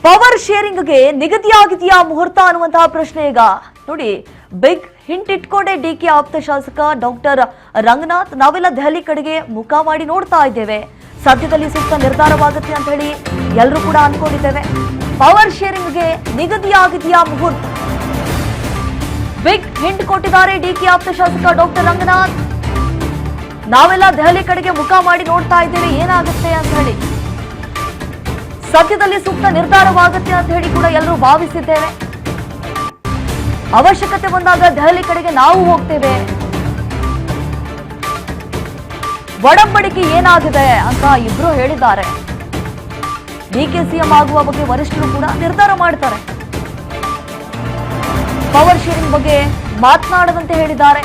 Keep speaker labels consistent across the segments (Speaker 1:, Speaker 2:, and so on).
Speaker 1: Power ಶೇರಿಂಗ್ಗೆ ನಿಗದಿಯಾಗಿದೆಯಾ ಮುಹೂರ್ತ ಅನ್ನುವಂತಹ ಪ್ರಶ್ನೆ ಈಗ ನೋಡಿ. ಬಿಗ್ ಹಿಂಟ್ ಇಟ್ಕೊಂಡೆ ಡಿಕೆ ಆಪ್ತ ಶಾಸಕ ಡಾಕ್ಟರ್ ರಂಗನಾಥ್ ನಾವೆಲ್ಲ ದೆಹಲಿ ಕಡೆಗೆ ಮುಖ ಮಾಡಿ ನೋಡ್ತಾ ಇದ್ದೇವೆ. ಸದ್ಯದಲ್ಲಿ ಸೂಕ್ತ ನಿರ್ಧಾರವಾಗುತ್ತೆ ಅಂತ ಹೇಳಿ ಎಲ್ಲರೂ ಕೂಡ ಅನ್ಕೊಂಡಿದ್ದೇವೆ. ಪವರ್ ಶೇರಿಂಗ್ಗೆ ನಿಗದಿಯಾಗಿದೆಯಾ ಮುಹೂರ್ತ? ಬಿಗ್ ಹಿಂಟ್ ಕೊಟ್ಟಿದ್ದಾರೆ ಡಿಕೆ ಆಪ್ತ ಶಾಸಕ ಡಾಕ್ಟರ್ ರಂಗನಾಥ್. ನಾವೆಲ್ಲ ದೆಹಲಿ ಕಡೆಗೆ ಮುಖ ಮಾಡಿ ನೋಡ್ತಾ ಇದ್ದೇವೆ ಏನಾಗುತ್ತೆ ಅಂತ ಹೇಳಿ. ಸದ್ಯದಲ್ಲಿ ಸೂಕ್ತ ನಿರ್ಧಾರವಾಗುತ್ತೆ ಅಂತ ಹೇಳಿ ಕೂಡ ಎಲ್ಲರೂ ಭಾವಿಸಿದ್ದೇವೆ. ಅವಶ್ಯಕತೆ ಬಂದಾಗ ದೆಹಲಿ ಕಡೆಗೆ ನಾವು ಹೋಗ್ತೇವೆ. ಒಡಂಬಡಿಕೆ ಏನಾಗಿದೆ ಅಂತ ಇಬ್ರು ಹೇಳಿದ್ದಾರೆ. ಡಿಕೆ ಸಿಎಂ ಆಗುವ ಬಗ್ಗೆ ವರಿಷ್ಠರು ಕೂಡ ನಿರ್ಧಾರ ಮಾಡ್ತಾರೆ. ಪವರ್ ಶೇರಿಂಗ್ ಬಗ್ಗೆ ಮಾತನಾಡದಂತೆ ಹೇಳಿದ್ದಾರೆ.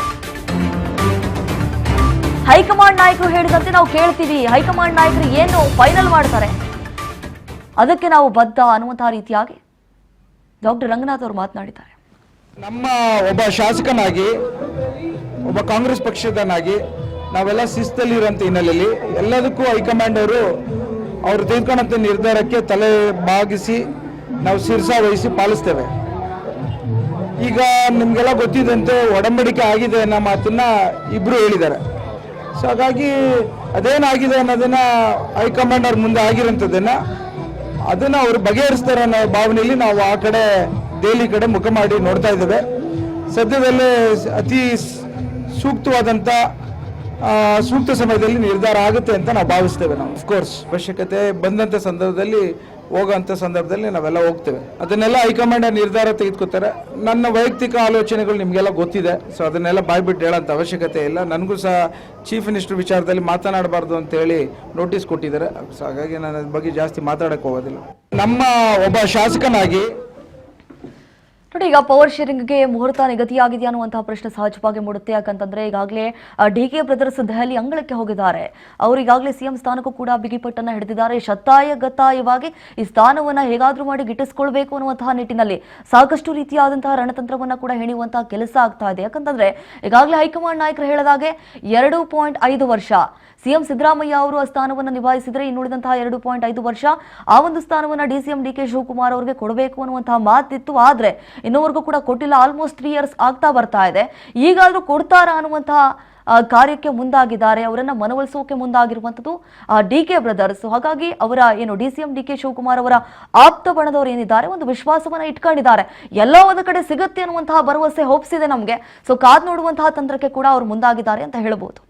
Speaker 1: ಹೈಕಮಾಂಡ್ ನಾಯಕರು ಹೇಳಿದಂತೆ ನಾವು ಕೇಳ್ತೀವಿ. ಹೈಕಮಾಂಡ್ ನಾಯಕರು ಏನು ಫೈನಲ್ ಮಾಡ್ತಾರೆ ಅದಕ್ಕೆ ನಾವು ಬದ್ಧ ಅನ್ನುವಂತಹ ರೀತಿಯಾಗಿ ಡಾಕ್ಟರ್ ರಂಗನಾಥ್ ಅವರು ಮಾತನಾಡಿದ್ದಾರೆ.
Speaker 2: ನಮ್ಮ ಒಬ್ಬ ಶಾಸಕನಾಗಿ, ಒಬ್ಬ ಕಾಂಗ್ರೆಸ್ ಪಕ್ಷದನಾಗಿ ನಾವೆಲ್ಲ ಶಿಸ್ತಲ್ಲಿರುವಂತ ಹಿನ್ನೆಲೆಯಲ್ಲಿ ಎಲ್ಲದಕ್ಕೂ ಹೈಕಮಾಂಡ್ ಅವರು ತೆಗೆದುಕೊಂಡಂತ ನಿರ್ಧಾರಕ್ಕೆ ತಲೆ ಬಾಗಿಸಿ ನಾವು ಶಿರಸಾ ವಹಿಸಿ ಪಾಲಿಸ್ತೇವೆ. ಈಗ ನಿಮ್ಗೆಲ್ಲ ಗೊತ್ತಿದ್ದಂತೆ ಒಡಂಬಡಿಕೆ ಆಗಿದೆ ಅನ್ನೋ ಮಾತನ್ನ ಇಬ್ರು ಹೇಳಿದ್ದಾರೆ. ಸೊ ಹಾಗಾಗಿ ಅದೇನಾಗಿದೆ ಅನ್ನೋದನ್ನ ಹೈಕಮಾಂಡ್ ಅವ್ರ ಮುಂದೆ ಆಗಿರೋಂಥದ್ದನ್ನ ಅದನ್ನ ಅವರು ಬಗೆಹರಿಸ್ತಾರೆ ಅನ್ನೋ ಭಾವನೆಯಲ್ಲಿ ನಾವು ಆ ಕಡೆ ದೆಹಲಿ ಕಡೆ ಮುಖ ಮಾಡಿ ನೋಡ್ತಾ ಇದ್ದೇವೆ. ಸದ್ಯದಲ್ಲೇ ಅತಿ ಸೂಕ್ತವಾದಂಥ ಸೂಕ್ತ ಸಮಯದಲ್ಲಿ ನಿರ್ಧಾರ ಆಗುತ್ತೆ ಅಂತ ನಾವು ಭಾವಿಸ್ತೇವೆ. ನಾವು ಅಫ್ಕೋರ್ಸ್ ಅವಶ್ಯಕತೆ ಬಂದಂಥ ಸಂದರ್ಭದಲ್ಲಿ ಹೋಗೋಂಥ ಸಂದರ್ಭದಲ್ಲಿ ನಾವೆಲ್ಲ ಹೋಗ್ತೇವೆ. ಅದನ್ನೆಲ್ಲ ಹೈಕಮಾಂಡ್ ನಿರ್ಧಾರ ತೆಗೆದುಕೊತಾರೆ. ನನ್ನ ವೈಯಕ್ತಿಕ ಆಲೋಚನೆಗಳು ನಿಮಗೆಲ್ಲ ಗೊತ್ತಿದೆ. ಸೊ ಅದನ್ನೆಲ್ಲ ಬಾಯ್ಬಿಟ್ಟು ಹೇಳೋಂಥ ಅವಶ್ಯಕತೆ ಇಲ್ಲ. ನನಗೂ ಸಹ ಚೀಫ್ ಮಿನಿಸ್ಟರ್ ವಿಚಾರದಲ್ಲಿ ಮಾತನಾಡಬಾರ್ದು ಅಂತ ಹೇಳಿ ನೋಟಿಸ್ ಕೊಟ್ಟಿದ್ದಾರೆ. ಸೊ ಹಾಗಾಗಿ ನಾನು ಅದ್ರ ಬಗ್ಗೆ ಜಾಸ್ತಿ ಮಾತಾಡಕ್ಕೆ ಹೋಗೋದಿಲ್ಲ. ನಮ್ಮ ಒಬ್ಬ ಶಾಸಕನಾಗಿ
Speaker 1: ನೋಡಿ, ಈಗ ಪವರ್ ಶೇರಿಂಗ್ಗೆ ಮುಹೂರ್ತ ನಿಗದಿಯಾಗಿದೆಯಾ ಅನ್ನುವಂತಹ ಪ್ರಶ್ನೆ ಸಹಜವಾಗಿ ಮೂಡುತ್ತೆ. ಯಾಕಂತಂದ್ರೆ ಈಗಾಗಲೇ ಡಿಕೆ ಬ್ರದರ್ಸ್ ದೆಹಲಿ ಅಂಗಳಕ್ಕೆ ಹೋಗಿದ್ದಾರೆ. ಅವರು ಈಗಾಗಲೇ ಸಿಎಂ ಸ್ಥಾನಕ್ಕೂ ಕೂಡ ಬಿಗಿಪಟ್ಟನ್ನ ಹಿಡಿದಿದ್ದಾರೆ. ಶತಾಯಗತಾಯವಾಗಿ ಈ ಸ್ಥಾನವನ್ನ ಹೇಗಾದ್ರೂ ಮಾಡಿ ಗಿಟ್ಟಿಸಿಕೊಳ್ಬೇಕು ಅನ್ನುವಂತಹ ನಿಟ್ಟಿನಲ್ಲಿ ಸಾಕಷ್ಟು ರೀತಿಯಾದಂತಹ ರಣತಂತ್ರವನ್ನ ಕೂಡ ಹೆಣೆಯುವಂತಹ ಕೆಲಸ ಆಗ್ತಾ ಇದೆ. ಯಾಕಂತಂದ್ರೆ ಈಗಾಗಲೇ ಹೈಕಮಾಂಡ್ ನಾಯಕರು ಹೇಳಿದಾಗೆ 2.5 ವರ್ಷ ಸಿಎಂ ಸಿದ್ದರಾಮಯ್ಯ ಅವರು ಆ ಸ್ಥಾನವನ್ನು ನಿಭಾಯಿಸಿದರೆ ಇನ್ನುಳಿದಂತಹ 2.5 ವರ್ಷ ಆ ಒಂದು ಸ್ಥಾನವನ್ನು ಡಿಸಿಎಂ ಡಿಕೆ ಶಿವಕುಮಾರ್ ಅವರಿಗೆ ಕೊಡಬೇಕು ಅನ್ನುವಂತಹ ಮಾತಿತ್ತು. ಆದ್ರೆ ಇನ್ನೂವರೆಗೂ ಕೂಡ ಕೊಟ್ಟಿಲ್ಲ. ಆಲ್ಮೋಸ್ಟ್ 3 years ಆಗ್ತಾ ಬರ್ತಾ ಇದೆ. ಈಗಾದ್ರೂ ಕೊಡ್ತಾರಾ ಅನ್ನುವಂತಹ ಕಾರ್ಯಕ್ಕೆ ಮುಂದಾಗಿದ್ದಾರೆ. ಅವರನ್ನ ಮನವೊಲಿಸೋಕೆ ಮುಂದಾಗಿರುವಂತದ್ದು ಡಿಕೆ ಬ್ರದರ್ಸ್. ಹಾಗಾಗಿ ಅವರ ಏನು ಡಿಸಿಎಂ ಡಿಕೆ ಶಿವಕುಮಾರ್ ಅವರ ಆಪ್ತ ಬಣದವರು ಏನಿದ್ದಾರೆ ಒಂದು ವಿಶ್ವಾಸವನ್ನ ಇಟ್ಕೊಂಡಿದ್ದಾರೆ. ಎಲ್ಲೋ ಒಂದು ಕಡೆ ಸಿಗುತ್ತೆ ಅನ್ನುವಂತಹ ಭರವಸೆ ಹೋಪ್ಸಿದೆ ನಮಗೆ. ಸೊ ಕಾದ್ ನೋಡುವಂತಹ ತಂತ್ರಕ್ಕೆ ಕೂಡ ಅವರು ಮುಂದಾಗಿದ್ದಾರೆ ಅಂತ ಹೇಳಬಹುದು.